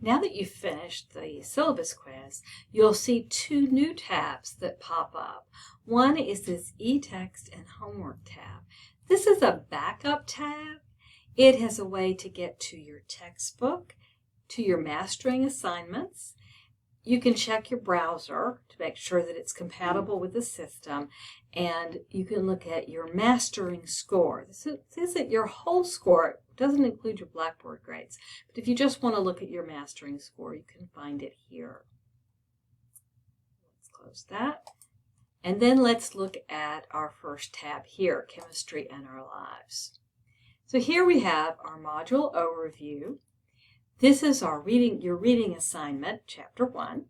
Now that you've finished the syllabus quiz, you'll see two new tabs that pop up. One is this e-text and homework tab. This is a backup tab. It has a way to get to your textbook, to your mastering assignments. You can check your browser to make sure that it's compatible with the system, and you can look at your mastering score. This isn't your whole score. It doesn't include your Blackboard grades, but if you just want to look at your mastering score, you can find it here. Let's close that. And then let's look at our first tab here, Chemistry and Our Lives. So here we have our module overview. This is your reading assignment, Chapter 1.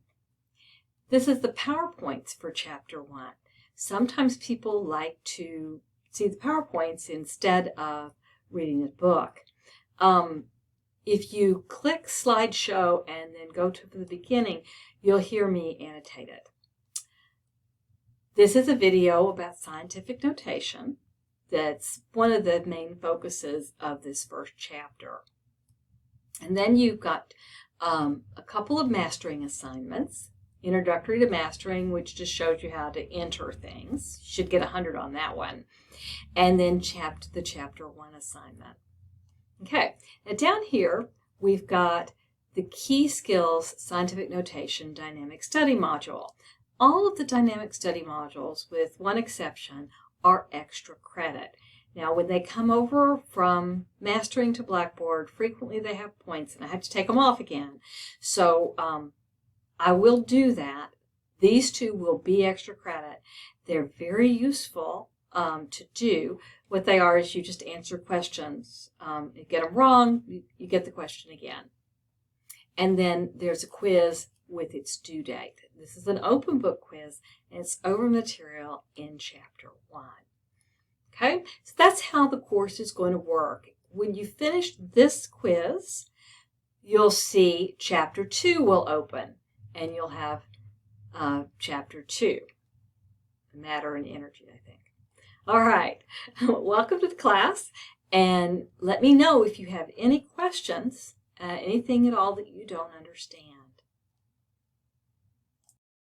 This is the PowerPoints for Chapter 1. Sometimes people like to see the PowerPoints instead of reading the book. If you click Slideshow and then go to the beginning, you'll hear me annotate it. This is a video about scientific notation. That's one of the main focuses of this first chapter. And then you've got a couple of mastering assignments. Introductory to Mastering, which just shows you how to enter things. You should get 100 on that one. And then the Chapter 1 assignment. Okay, now down here we've got the Key Skills Scientific Notation Dynamic Study module. All of the dynamic study modules, with one exception, are extra credit. Now, when they come over from mastering to Blackboard, frequently they have points, and I have to take them off again. So I will do that. These two will be extra credit. They're very useful to do. What they are is you just answer questions. You get them wrong, you get the question again. And then there's a quiz with its due date. This is an open book quiz, and it's over material in Chapter 1. Okay, so that's how the course is going to work. When you finish this quiz, you'll see Chapter 2 will open, and you'll have Chapter 2, Matter and Energy, I think. All right, welcome to the class, and let me know if you have any questions, anything at all that you don't understand.